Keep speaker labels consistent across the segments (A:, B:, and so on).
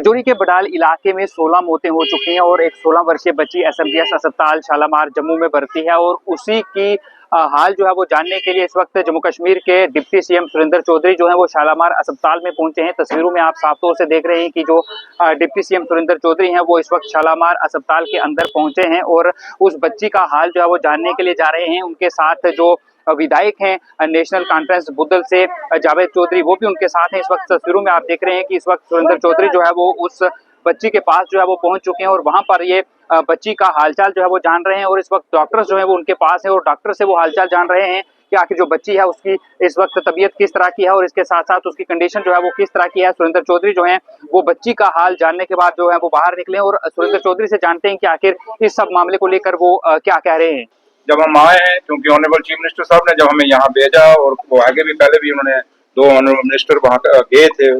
A: राजौरी के बडाल इलाके में 16 मौतें हो चुकी हैं और एक 16 वर्षीय बच्ची एसएमसीएच अस्पताल शालामार जम्मू में भर्ती है। और उसी की हाल जो है वो जानने के लिए इस वक्त जम्मू कश्मीर के डिप्टी सीएम सुरेंद्र चौधरी जो है वो शालामार अस्पताल में पहुंचे हैं। तस्वीरों में आप साफ तौर से देख रहे हैं कि जो डिप्टी सीएम सुरेंद्र चौधरी हैं वो इस वक्त शालामार अस्पताल के अंदर पहुंचे हैं और उस बच्ची का हाल जो है वो जानने के लिए जा रहे हैं। उनके साथ जो विधायक हैं नेशनल कॉन्फ्रेंस बुदल से जावेद चौधरी, वो भी उनके साथ हैं। इस वक्त तस्वीरों में आप देख रहे हैं कि इस वक्त सुरेंद्र चौधरी जो है वो उस बच्ची के पास जो है वो पहुंच चुके हैं और वहां पर ये बच्ची का हालचाल जो है वो जान रहे हैं। और इस वक्त डॉक्टर्स जो है वो उनके पास है और डॉक्टर से वो हालचाल जान रहे हैं कि आखिर जो बच्ची है उसकी इस वक्त तबीयत किस तरह की है और इसके साथ साथ उसकी कंडीशन जो है वो किस तरह की है। सुरेंद्र चौधरी जो है वो बच्ची का हाल जानने के बाद जो है वो बाहर निकले और सुरेंद्र चौधरी से जानते हैं कि आखिर इस सब मामले को लेकर वो क्या कह रहे हैं।
B: जब हम आए हैं, क्योंकि ऑनरेबल चीफ मिनिस्टर साहब ने जब हमें यहाँ भेजा और वो आगे भी पहले भी उन्होंने 2 ऑनरेबल मिनिस्टर वहाँ गए थे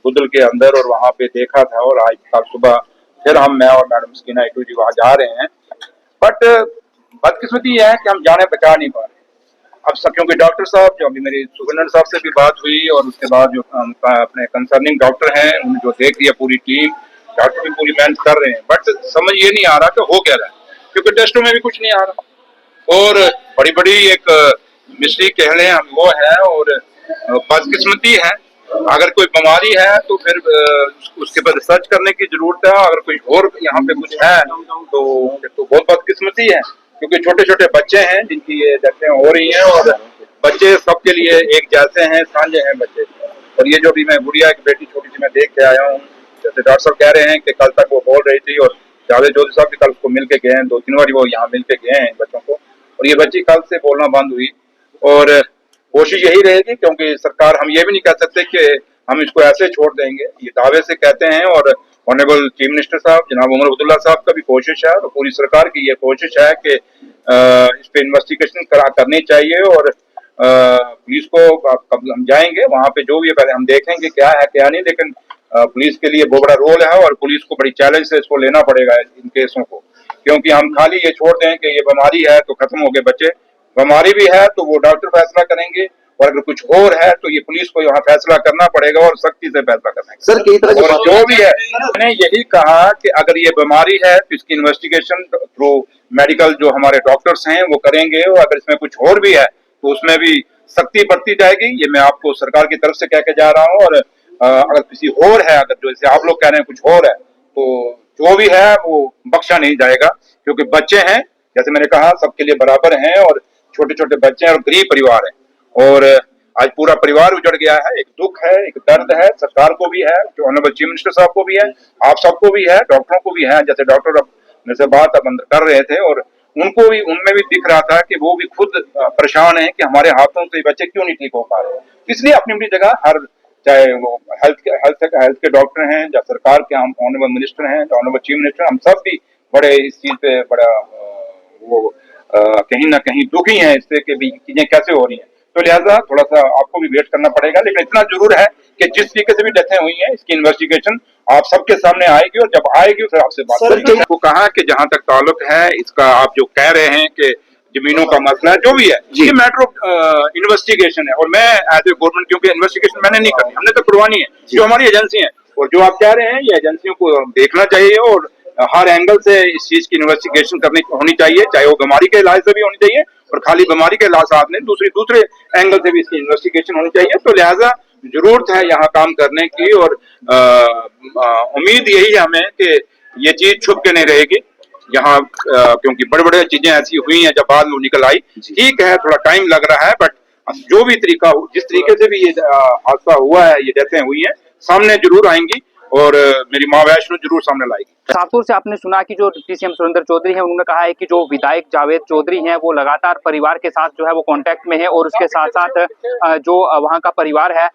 B: बुदल के अंदर और वहाँ पे देखा था। और आज कल सुबह फिर मैं और मैडम स्कीना इटू जी वहाँ जा रहे हैं। बट बदकिस्मती यह है कि हम जाने बचा नहीं पा रहे अब क्योंकि डॉक्टर साहब जो अभी मेरी सुगंधन साहब से भी बात हुई और उसके बाद जो अपने कंसर्निंग डॉक्टर हैं उन्हें जो देख लिया पूरी टीम, डॉक्टर भी पूरी मेहनत कर रहे हैं। बट समझ ये नहीं आ रहा कि हो क्या रहा है, क्योंकि टेस्टों में भी कुछ नहीं आ रहा और बड़ी बड़ी एक मिस्टेक कह लें हम वो है और बदकिस्मती है। अगर कोई बीमारी है तो फिर उसके बाद रिसर्च करने की जरूरत है। अगर कोई और यहाँ पे कुछ है तो बहुत बदकिस्मती है, क्योंकि छोटे छोटे बच्चे हैं जिनकी ये डेथें हो रही हैं और बच्चे सबके लिए एक जैसे हैं, साझे हैं बच्चे। और ये जो भी मैं गुड़िया की बेटी छोटी सी मैं देख के आया हूँ, जैसे डॉक्टर साहब कह रहे हैं कि कल तक वो बोल रही थी और जावेद चौधरी साहब भी कल उसको मिल के गए हैं, 2-3 बार वो यहाँ मिल के गए हैं बच्चों को। और ये बच्ची कल से बोलना बंद हुई और कोशिश यही रहेगी, क्योंकि सरकार हम ये भी नहीं कह सकते कि हम इसको ऐसे छोड़ देंगे, ये दावे से कहते हैं। और ऑनरेबल चीफ मिनिस्टर साहब जनाब उमर अब्दुल्ला साहब का भी कोशिश है और पूरी सरकार की ये कोशिश है कि इस पे इन्वेस्टिगेशन करनी चाहिए और पुलिस को हम जाएंगे वहां पे जो भी है पहले हम देखेंगे क्या है क्या नहीं। लेकिन पुलिस के लिए बहुत बड़ा रोल है और पुलिस को बड़ी चैलेंज से इसको लेना पड़ेगा इन केसों को, क्योंकि हम खाली ये छोड़ दें कि ये बीमारी है तो खत्म हो गए बच्चे। बीमारी भी है तो वो डॉक्टर फैसला करेंगे और अगर कुछ और है तो ये पुलिस को यहाँ फैसला करना पड़ेगा और सख्ती से फैसला करना है।
C: सर कई तरह
B: और जो भी है मैंने यही कहा कि अगर ये बीमारी है तो इसकी इन्वेस्टिगेशन थ्रू मेडिकल जो हमारे डॉक्टर्स हैं वो करेंगे और अगर इसमें कुछ और भी है तो उसमें भी सख्ती बरती जाएगी। ये मैं आपको सरकार की तरफ से कह के जा रहा हूँ। और अगर किसी और है, अगर जो जैसे आप लोग कह रहे हैं कुछ और है, तो जो भी है वो बख्शा नहीं जाएगा, क्योंकि बच्चे हैं जैसे मैंने कहा सबके लिए बराबर हैं और छोटे छोटे बच्चे हैं और गरीब परिवार है और आज पूरा परिवार उजड़ गया है। एक दुख है, एक दर्द है, सरकार को भी है, जो ऑनरेबल चीफ मिनिस्टर साहब को भी है, आप सबको भी है, डॉक्टरों को भी है। जैसे डॉक्टर अब मेरे से बात अब अंदर कर रहे थे और उनको भी उनमें भी दिख रहा था कि वो भी खुद परेशान है कि हमारे हाथों से बच्चे क्यों नहीं ठीक हो पा रहे। इसलिए अपनी अपनी जगह हर चाहे वो हेल्थ के डॉक्टर हैं या सरकार के हम ऑनरेबल मिनिस्टर हैं, ऑनरेबल चीफ मिनिस्टर, हम सब भी बड़े इस चीज पे बड़ा वो कहीं ना कहीं दुखी हैं इससे कि भी चीजें कैसे हो रही हैं। तो लिहाजा थोड़ा सा आपको भी वेट करना पड़ेगा, लेकिन इतना जरूर है कि जिस तरीके से भी डेथें हुई हैं इसकी इन्वेस्टिगेशन आप सबके सामने आएगी और जब आएगी फिर आपसे बात करेंगे। आपको कहा कि जहां तक ताल्लुक है इसका, आप जो कह रहे हैं कि जमीनों का मसला है, जो भी है ये मैटर ऑफ इन्वेस्टिगेशन है और मैं एज ए गवर्नमेंट, क्योंकि इन्वेस्टिगेशन मैंने नहीं करनी, हमने तो करवानी है जो हमारी एजेंसी है। और जो आप कह रहे हैं ये एजेंसियों को देखना चाहिए और हर एंगल से इस चीज की इन्वेस्टिगेशन करनी होनी चाहिए, चाहे वो बीमारी के इलाज से भी होनी चाहिए और खाली बीमारी के इलाज साथ में दूसरे एंगल से भी इसकी इन्वेस्टिगेशन होनी चाहिए। तो लिहाजा जरूरत है यहाँ काम करने की और उम्मीद यही है हमें कि ये चीज छुप के नहीं रहेगी यहाँ, क्योंकि बड़े बड़े चीजें ऐसी हुई हैं जब बाद में निकल आई। ठीक है थोड़ा टाइम लग रहा है, बट जो भी तरीका हो, जिस तरीके से भी ये हादसा हुआ है, ये डेथें हुई हैं, सामने जरूर आएंगी और मेरी माँ वैष्णो जरूर सामने लाएगी।
A: साफ तौर से आपने सुना कि जो डिप्टी सीएम सुरेंद्र चौधरी हैं उन्होंने कहा है कि जो विधायक जावेद चौधरी हैं वो लगातार परिवार के साथ जो है वो कांटेक्ट में है और उसके साथ साथ जो वहां का परिवार है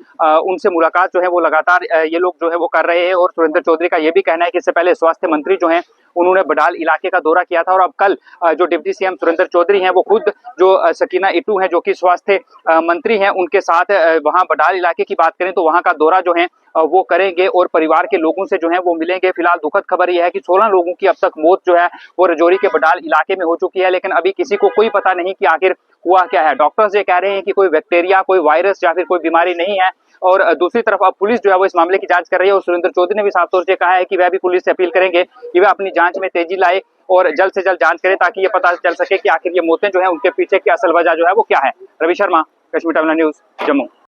A: उनसे मुलाकात जो है वो लगातार ये लोग जो है वो कर रहे हैं। और सुरेंद्र चौधरी का ये भी कहना है कि इससे पहले स्वास्थ्य मंत्री जो हैं उन्होंने बडाल इलाके का दौरा किया था और अब कल जो डिप्टी सीएम सुरेंद्र चौधरी हैं वो खुद जो सकीना इटू हैं जो कि स्वास्थ्य मंत्री हैं उनके साथ वहां बडाल इलाके की बात करें तो वहां का दौरा जो है वो करेंगे और परिवार के लोगों से जो है वो मिलेंगे। फिलहाल दुखद खबर यह है कि 16 लोगों की अब तक मौत जो है वो राजौरी के बडाल इलाके में हो चुकी है, लेकिन अभी किसी को कोई पता नहीं कि आखिर हुआ क्या है। डॉक्टर्स ये कह रहे हैं कि कोई बैक्टीरिया, कोई वायरस या फिर कोई बीमारी नहीं है। और दूसरी तरफ अब पुलिस जो है वो इस मामले की जांच कर रही है और सुरेंद्र चौधरी ने भी साफ तौर से कहा है कि वह भी पुलिस से अपील करेंगे कि वह अपनी जांच में तेजी लाए और जल्द से जल्द जांच करें ताकि ये पता चल सके कि आखिर ये मौतें जो है उनके पीछे की असल वजह जो है वो क्या है। Ravi Sharma, Kashmir Times news, Jammu.